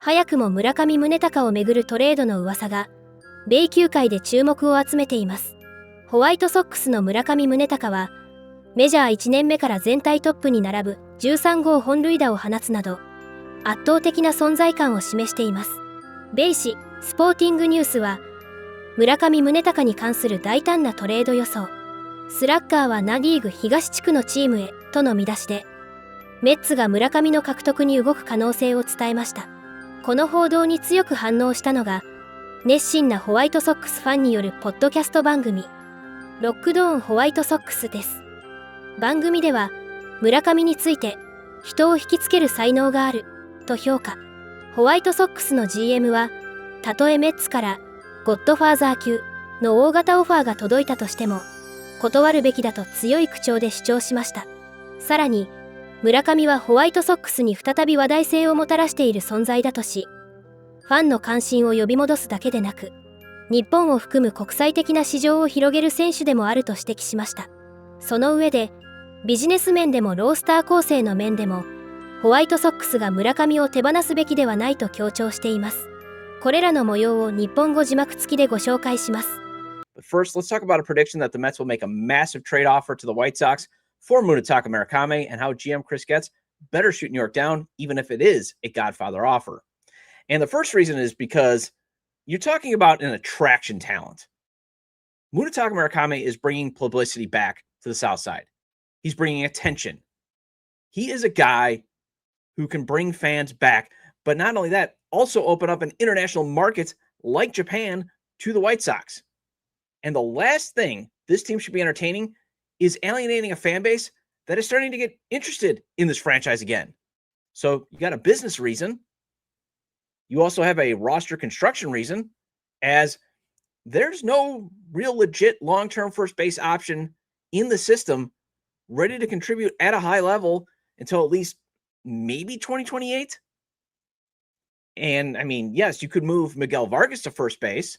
早くも村上宗隆をめぐるトレードの噂が米球界で注目を集めています。ホワイトソックスの村上宗隆はメジャー1年目から全体トップに並ぶ13号本塁打を放つなど圧倒的な存在感を示しています。米紙スポーティングニュースは村上宗隆に関する大胆なトレード予想、スラッガーはナ・リーグ東地区のチームへとの見出しでメッツが村上の獲得に動く可能性を伝えました。この報道に強く反応したのが熱心なホワイトソックスファンによるポッドキャスト番組ロックドーンホワイトソックスです。番組では村上について人を引きつける才能があると評価。ホワイトソックスの GM はたとえメッツからゴッドファーザー級の大型オファーが届いたとしても断るべきだと強い口調で主張しました。さらに村上はホワイトソックスに再び話題性をもたらしている存在だとし、ファンの関心を呼び戻すだけでなく日本を含む国際的な市場を広げる選手でもあると指摘しました。その上でビジネス面でもロースター構成の面でもホワイトソックスが村上を手放すべきではないと強調しています。これらの模様を日本語字幕付きでご紹介します。But first, let's talk about a prediction that the Mets will make a massive trade offer to the White Sox for Munetaka Murakami and how GM Chris Getz better shoot New York down, even if it is a Godfather offer. And the first reason is because you're talking about an attraction talent. Munetaka Murakami is bringing publicity back to the South Side. He's bringing attention. He is a guy who can bring fans back, but not only that, also open up an international market like Japan to the White Sox. And the last thing this team should be entertaining is alienating a fan base that is starting to get interested in this franchise again. So you got a business reason. You also have a roster construction reason, as there's no real legit long-term first base option in the system ready to contribute at a high level until at least maybe 2028. And I mean, yes, you could move Miguel Vargas to first base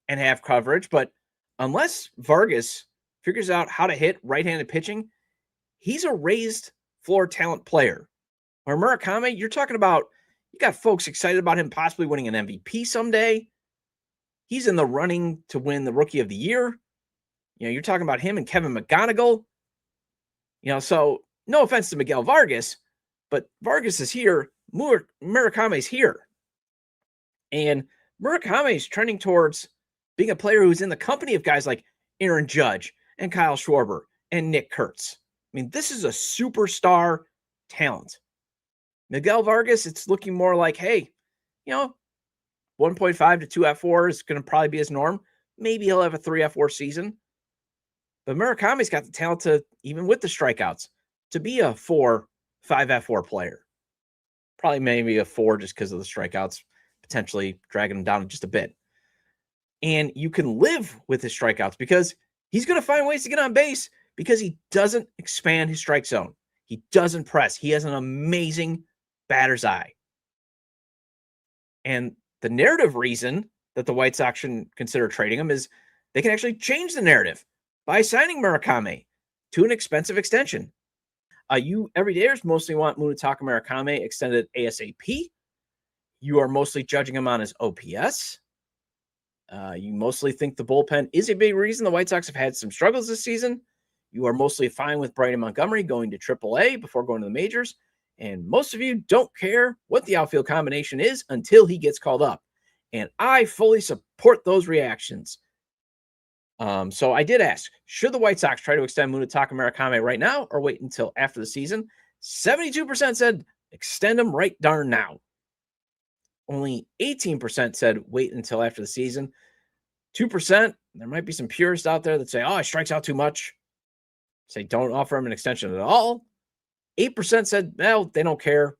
and have coverage, but unless Vargas figures out how to hit right-handed pitching, he's a raised floor talent player. Or Murakami, you're talking about, you got folks excited about him possibly winning an MVP someday. He's in the running to win the Rookie of the Year. You know, you're talking about him and Kevin McGonigal. You know, so no offense to Miguel Vargas, but Vargas is here. Murakami's here. And Murakami's trending towards being a player who's in the company of guys like Aaron Judge and Kyle Schwarber and Nick Kurtz. I mean, this is a superstar talent. Miguel Vargas, it's looking more like, hey, you know, 1.5 to 2 F4 is going to probably be his norm. Maybe he'll have a 3 F4 season. But Murakami's got the talent to, even with the strikeouts, to be a 4, 5 F4 player. Probably maybe a 4 just because of the strikeouts, potentially dragging him down just a bit. And you can live with his strikeouts because he's going to find ways to get on base because he doesn't expand his strike zone. He doesn't press. He has an amazing batter's eye. And the narrative reason that the White Sox should consider trading him is they can actually change the narrative by signing Murakami to an expensive extension. You everydayers mostly want Munetaka Murakami extended ASAP. You are mostly judging him on his OPS. You mostly think the bullpen is a big reason the White Sox have had some struggles this season. You are mostly fine with Brian Montgomery going to AAA before going to the majors. And most of you don't care what the outfield combination is until he gets called up. And I fully support those reactions. So I did ask, should the White Sox try to extend Munetaka Murakami right now or wait until after the season? 72% said extend him right darn now. Only 18% said wait until after the season. 2%, there might be some purists out there that say, oh, he strikes out too much. Say don't offer him an extension at all. 8% said, well, they don't care.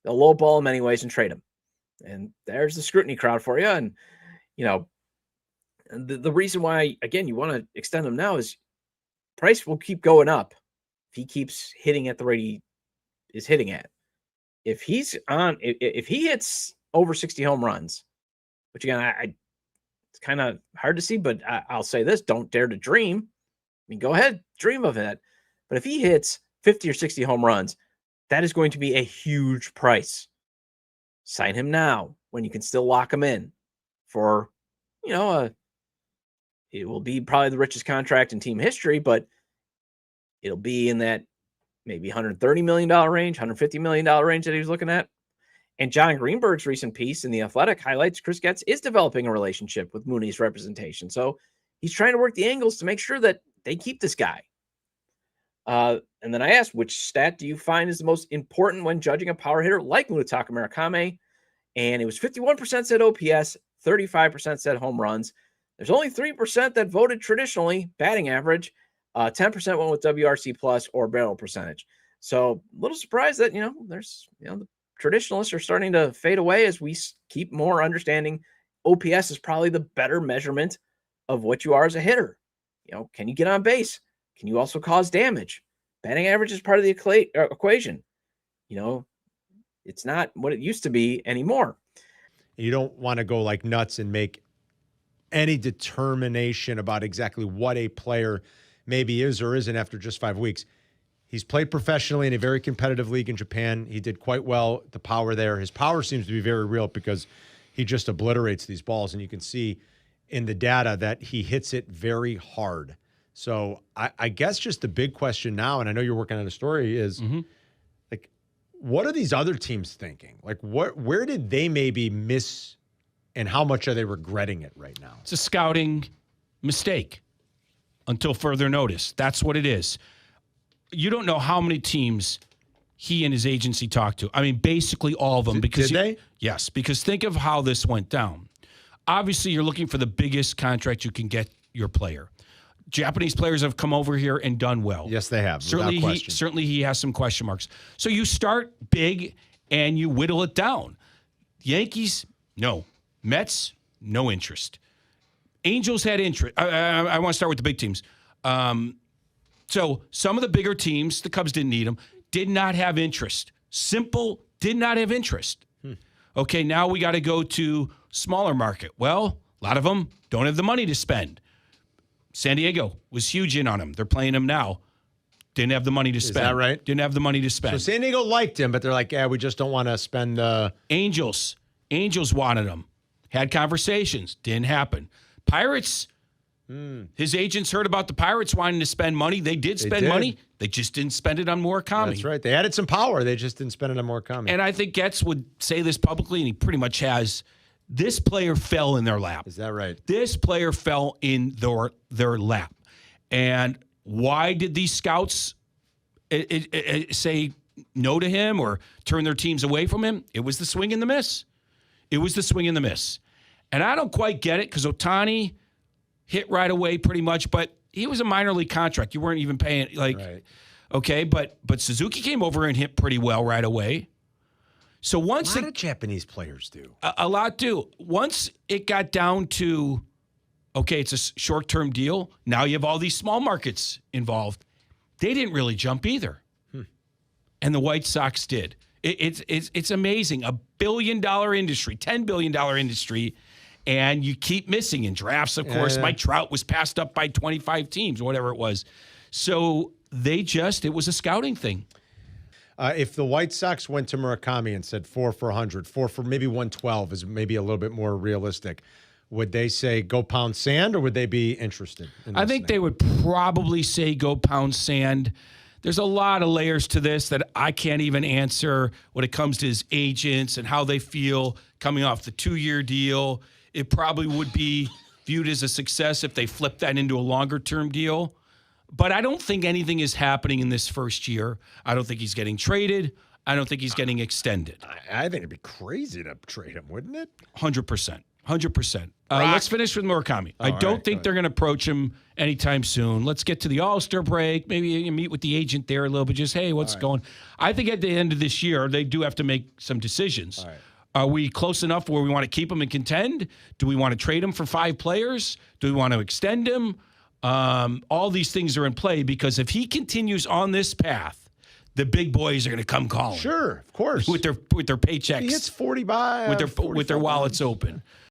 They'll lowball him anyways and trade him. And there's the scrutiny crowd for you. And, you know, the reason why, again, you want to extend him now is price will keep going up if he keeps hitting at the rate he is hitting at. If he's on, if he hits over 60 home runs, which again, it's kind of hard to see, but I'll say this, don't dare to dream. I mean, go ahead, dream of that. But if he hits 50 or 60 home runs, that is going to be a huge price sign him now when you can still lock him in for, it will be probably the richest contract in team history, but it'll be in that maybe $130 million range, $150 million range that he was looking at. And John Greenberg's recent piece in The Athletic highlights Chris Getz is developing a relationship with Mooney's representation. So he's trying to work the angles to make sure that they keep this guy. And then I asked, which stat do you find is the most important when judging a power hitter like Munetaka Murakami? And it was 51% said OPS, 35% said home runs. There's only 3% that voted traditionally, batting average. 10% went with WRC plus or barrel percentage. So a little surprised that, there's, the traditionalists are starting to fade away as we keep more understanding OPS is probably the better measurement of what you are as a hitter. Can you get on base? Can you also cause damage? Batting average is part of the equation. It's not what it used to be anymore. You don't want to go like nuts and make any determination about exactly what a player maybe is or isn't after just 5 weeks. He's played professionally in a very competitive league in Japan. He did quite well, the power there. His power seems to be very real because he just obliterates these balls, and you can see in the data that he hits it very hard. So I guess just the big question now, and I know you're working on a story, is like, what are these other teams thinking? Like, where did they maybe miss, and how much are they regretting it right now? It's a scouting mistake until further notice. That's what it is. You don't know how many teams he and his agency talked to. I mean, basically all of them. Because did they? Yes, because think of how this went down. Obviously, you're looking for the biggest contract you can get your player. Japanese players have come over here and done well. Yes, they have. Certainly he has some question marks. So you start big and you whittle it down. Yankees, no. Mets, no interest. Angels had interest. I want to start with the big teams. So some of the bigger teams, the Cubs didn't need them, did not have interest. Simple, did not have interest. Okay, now we got to go to smaller market. Well, a lot of them don't have the money to spend. San Diego was huge in on him. They're playing him now. Didn't have the money to spend. Is that right? Didn't have the money to spend. So San Diego liked him, but they're like, we just don't want to spend. Angels wanted him. Had conversations. Didn't happen. Pirates, his agents heard about the Pirates wanting to spend money. They did spend money. They just didn't spend it on Murakami. That's right. They added some power. They just didn't spend it on Murakami. And I think Getz would say this publicly, and he pretty much has. This player fell in their lap. Is that right? This player fell in their lap. And why did these scouts say no to him or turn their teams away from him? It was the swing and the miss. And I don't quite get it because Ohtani hit right away pretty much, but he was a minor league contract. You weren't even paying, okay, but Suzuki came over and hit pretty well right away. So once a lot of Japanese players do. A lot do. Once it got down to, okay, it's a short-term deal, now you have all these small markets involved. They didn't really jump either. And the White Sox did. It's amazing. $1 billion industry, $10 billion industry, and you keep missing in drafts, of course. Mike Trout was passed up by 25 teams, whatever it was. So it was a scouting thing. If the White Sox went to Murakami and said 4 for 100, 4 for maybe 112 is maybe a little bit more realistic, would they say go pound sand, or would they be interested in I think they would probably say go pound sand. There's a lot of layers to this that I can't even answer when it comes to his agents and how they feel coming off the 2-year deal. It probably would be viewed as a success if they flip that into a longer-term deal. But I don't think anything is happening in this first year. I don't think he's getting traded. I don't think he's getting extended. I think it'd be crazy to trade him, wouldn't it? 100%. 100%. Let's finish with Murakami. I don't think they're going to approach him anytime soon. Let's get to the All-Star break. Maybe you meet with the agent there a little bit. Just, hey, what's going on? I think at the end of this year, they do have to make some decisions. Are we close enough where we want to keep him and contend? Do we want to trade him for 5 players? Do we want to extend him? All these things are in play because if he continues on this path, the big boys are going to come calling. Sure, of course. With their paychecks. He hits 40 by with their wallets open.